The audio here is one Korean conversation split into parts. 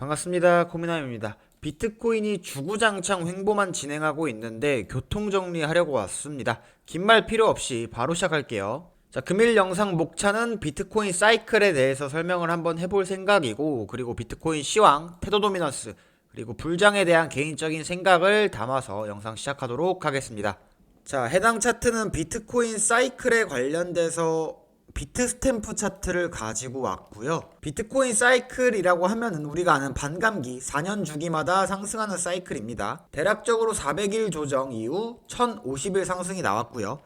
반갑습니다. 코미남입니다. 비트코인이 주구장창 횡보만 진행하고 있는데 교통정리하려고 왔습니다. 긴 말 필요 없이 바로 시작할게요. 자, 금일 영상 목차는 비트코인 사이클에 대해서 설명을 한번 해볼 생각이고, 그리고 비트코인 시황, 테더 도미넌스, 그리고 불장에 대한 개인적인 생각을 담아서 영상 시작하도록 하겠습니다. 자, 해당 차트는 비트코인 사이클에 관련돼서 비트스탬프 차트를 가지고 왔고요. 비트코인 사이클이라고 하면은 우리가 아는 반감기 4년 주기마다 상승하는 사이클입니다. 대략적으로 400일 조정 이후 1050일 상승이 나왔고요.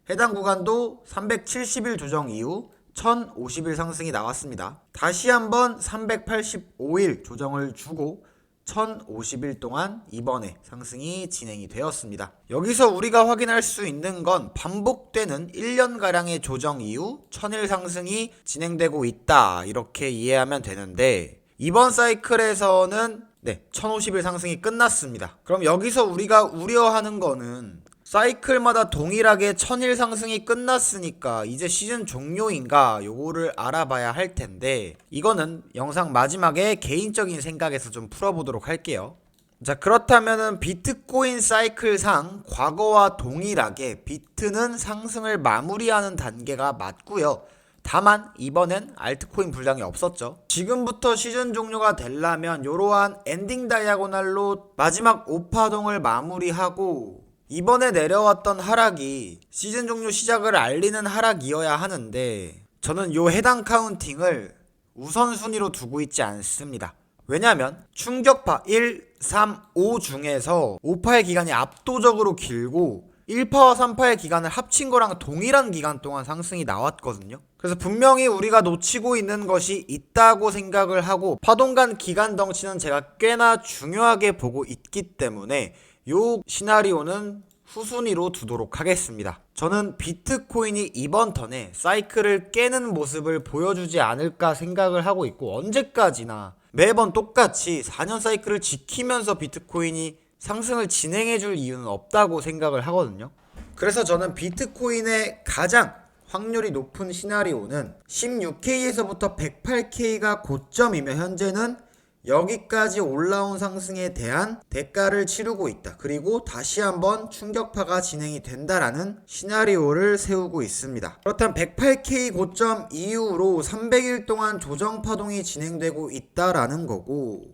해당 구간도 370일 조정 이후 1050일 상승이 나왔습니다. 다시 한번 385일 조정을 주고 1050일 동안 이번에 상승이 진행이 되었습니다. 여기서 우리가 확인할 수 있는 건 반복되는 1년가량의 조정 이후 1000일 상승이 진행되고 있다, 이렇게 이해하면 되는데, 이번 사이클에서는 1050일 상승이 끝났습니다. 그럼 여기서 우리가 우려하는 거는 사이클마다 동일하게 1000일 상승이 끝났으니까 이제 시즌 종료인가, 요거를 알아봐야 할 텐데, 이거는 영상 마지막에 개인적인 생각에서 좀 풀어보도록 할게요. 자, 그렇다면은 비트코인 사이클상 과거와 동일하게 비트는 상승을 마무리하는 단계가 맞고요. 다만 이번엔 알트코인 불량이 없었죠. 지금부터 시즌 종료가 되려면 이러한 엔딩 다이아고날로 마지막 5파동을 마무리하고, 이번에 내려왔던 하락이 시즌 종료 시작을 알리는 하락이어야 하는데, 저는 요 해당 카운팅을 우선순위로 두고 있지 않습니다. 왜냐면 충격파 1, 3, 5 중에서 5파의 기간이 압도적으로 길고 1파와 3파의 기간을 합친 거랑 동일한 기간 동안 상승이 나왔거든요. 그래서 분명히 우리가 놓치고 있는 것이 있다고 생각을 하고, 파동간 기간 덩치는 제가 꽤나 중요하게 보고 있기 때문에 요 시나리오는 후순위로 두도록 하겠습니다. 저는 비트코인이 이번 턴에 사이클을 깨는 모습을 보여주지 않을까 생각을 하고 있고, 언제까지나 매번 똑같이 4년 사이클을 지키면서 비트코인이 상승을 진행해줄 이유는 없다고 생각을 하거든요. 그래서 저는 비트코인의 가장 확률이 높은 시나리오는 16K에서부터 108K가 고점이며, 현재는 여기까지 올라온 상승에 대한 대가를 치르고 있다, 그리고 다시 한번 충격파가 진행이 된다라는 시나리오를 세우고 있습니다. 그렇다면 108K 고점 이후로 300일 동안 조정 파동이 진행되고 있다라는 거고,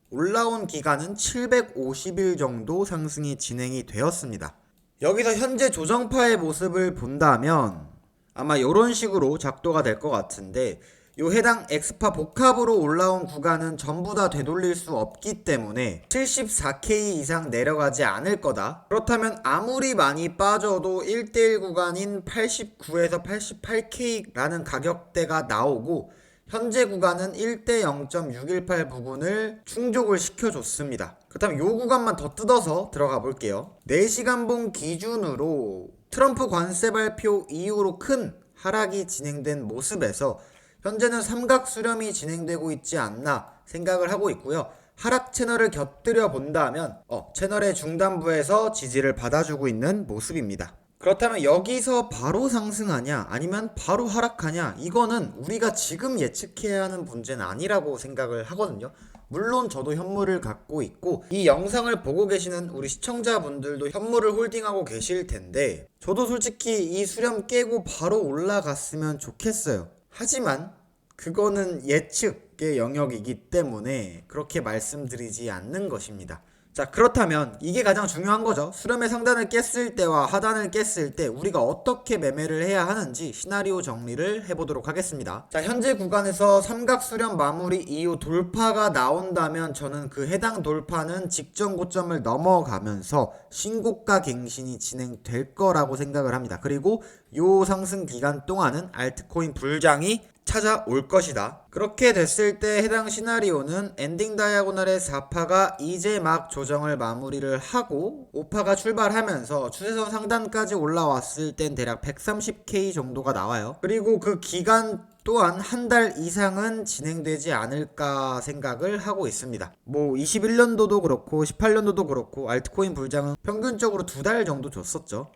올라온 기간은 750일 정도 상승이 진행이 되었습니다. 여기서 현재 조정파의 모습을 본다면 아마 이런 식으로 작도가 될 것 같은데, 요 해당 엑스파 복합으로 올라온 구간은 전부 다 되돌릴 수 없기 때문에 74K 이상 내려가지 않을 거다. 그렇다면 아무리 많이 빠져도 1대1 구간인 89에서 88K라는 가격대가 나오고, 현재 구간은 1대 0.618 부분을 충족을 시켜줬습니다. 그렇다면 요 구간만 더 뜯어서 들어가 볼게요. 4시간봉 기준으로 트럼프 관세 발표 이후로 큰 하락이 진행된 모습에서 현재는 삼각 수렴이 진행되고 있지 않나 생각을 하고 있고요. 하락 채널을 곁들여 본다면 채널의 중단부에서 지지를 받아주고 있는 모습입니다. 그렇다면 여기서 바로 상승하냐 아니면 바로 하락하냐, 이거는 우리가 지금 예측해야 하는 문제는 아니라고 생각을 하거든요. 물론 저도 현물을 갖고 있고, 이 영상을 보고 계시는 우리 시청자분들도 현물을 홀딩하고 계실 텐데, 저도 솔직히 이 수렴 깨고 바로 올라갔으면 좋겠어요. 하지만 그거는 예측의 영역이기 때문에 그렇게 말씀드리지 않는 것입니다. 자, 그렇다면 이게 가장 중요한 거죠. 수렴의 상단을 깼을 때와 하단을 깼을 때 우리가 어떻게 매매를 해야 하는지 시나리오 정리를 해보도록 하겠습니다. 자, 현재 구간에서 삼각 수렴 마무리 이후 돌파가 나온다면 저는 그 해당 돌파는 직전 고점을 넘어가면서 신고가 갱신이 진행될 거라고 생각을 합니다. 그리고 요 상승 기간 동안은 알트코인 불장이 찾아올 것이다. 그렇게 됐을 때 해당 시나리오는 엔딩 다이아고날의 4파가 이제 막 조정을 마무리를 하고 5파가 출발하면서 추세선 상단까지 올라왔을 땐 대략 130K 정도가 나와요. 그리고 그 기간 또한 한 달 이상은 진행되지 않을까 생각을 하고 있습니다. 뭐 21년도도 그렇고 18년도도 그렇고 알트코인 불장은 평균적으로 2달 정도 줬었죠.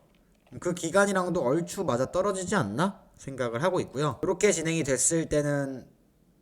그 기간이랑도 얼추 맞아 떨어지지 않나 생각을 하고 있고요. 이렇게 진행이 됐을 때는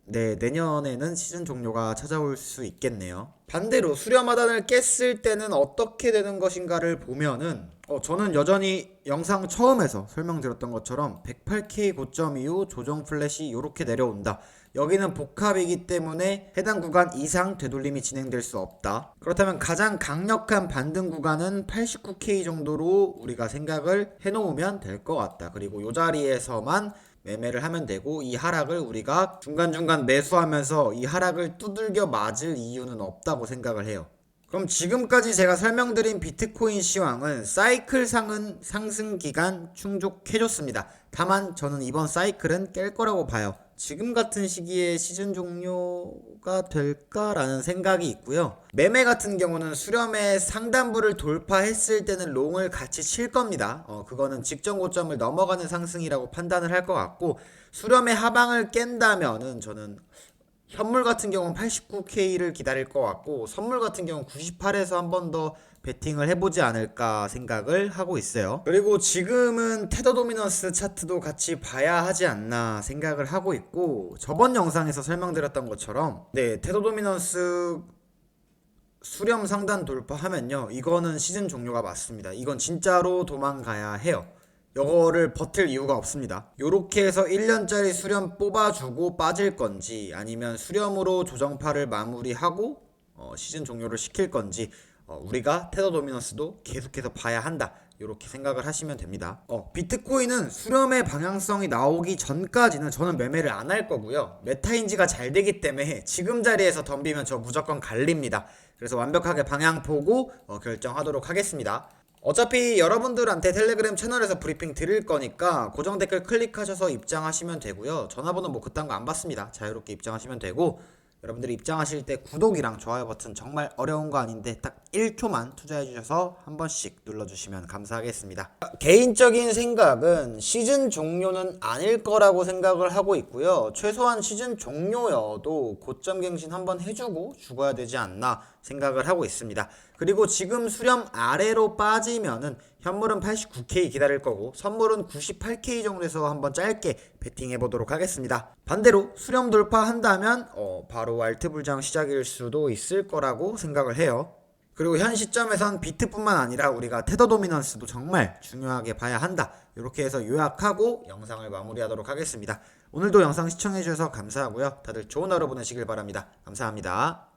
내년에는 시즌 종료가 찾아올 수 있겠네요. 반대로 수렴 하단을 깼을 때는 어떻게 되는 것인가를 보면은 저는 여전히 영상 처음에서 설명드렸던 것처럼 108K 고점 이후 조정 플랫이 이렇게 내려온다. 여기는 복합이기 때문에 해당 구간 이상 되돌림이 진행될 수 없다. 그렇다면 가장 강력한 반등 구간은 89K 정도로 우리가 생각을 해놓으면 될 것 같다. 그리고 이 자리에서만 매매를 하면 되고, 이 하락을 우리가 중간중간 매수하면서 이 하락을 두들겨 맞을 이유는 없다고 생각을 해요. 그럼 지금까지 제가 설명드린 비트코인 시황은 사이클상은 상승 기간 충족해줬습니다. 다만 저는 이번 사이클은 깰 거라고 봐요. 지금 같은 시기에 시즌 종료가 될까라는 생각이 있고요. 매매 같은 경우는 수렴의 상단부를 돌파했을 때는 롱을 같이 칠 겁니다. 그거는 직전 고점을 넘어가는 상승이라고 판단을 할 것 같고, 수렴의 하방을 깬다면은 저는 현물 같은 경우는 89K를 기다릴 것 같고, 선물 같은 경우는 98에서 한 번 더 베팅을 해보지 않을까 생각을 하고 있어요. 그리고 지금은 테더 도미넌스 차트도 같이 봐야 하지 않나 생각을 하고 있고, 저번 영상에서 설명드렸던 것처럼 테더 도미넌스 수렴 상단 돌파하면요, 이거는 시즌 종료가 맞습니다. 이건 진짜로 도망가야 해요. 요거를 버틸 이유가 없습니다. 요렇게 해서 1년짜리 수렴 뽑아주고 빠질 건지, 아니면 수렴으로 조정파를 마무리하고 시즌 종료를 시킬 건지, 우리가 테더 도미넌스도 계속해서 봐야 한다. 이렇게 생각을 하시면 됩니다. 비트코인은 수렴의 방향성이 나오기 전까지는 저는 매매를 안 할 거고요. 메타인지가 잘 되기 때문에 지금 자리에서 덤비면 저 무조건 갈립니다. 그래서 완벽하게 방향 보고 결정하도록 하겠습니다. 어차피 여러분들한테 텔레그램 채널에서 브리핑 드릴 거니까 고정 댓글 클릭하셔서 입장하시면 되고요. 전화번호 뭐 그딴 거 안 받습니다. 자유롭게 입장하시면 되고, 여러분들이 입장하실 때 구독이랑 좋아요 버튼 정말 어려운 거 아닌데 딱 1초만 투자해 주셔서 한 번씩 눌러주시면 감사하겠습니다. 개인적인 생각은 시즌 종료는 아닐 거라고 생각을 하고 있고요. 최소한 시즌 종료여도 고점 갱신 한번 해주고 죽어야 되지 않나 생각을 하고 있습니다. 그리고 지금 수렴 아래로 빠지면은 현물은 89K 기다릴 거고, 선물은 98K 정도에서 한번 짧게 베팅해 보도록 하겠습니다. 반대로 수렴 돌파한다면 바로 알트 불장 시작일 수도 있을 거라고 생각을 해요. 그리고 현 시점에선 비트뿐만 아니라 우리가 테더 도미넌스도 정말 중요하게 봐야 한다. 이렇게 해서 요약하고 영상을 마무리하도록 하겠습니다. 오늘도 영상 시청해주셔서 감사하고요. 다들 좋은 하루 보내시길 바랍니다. 감사합니다.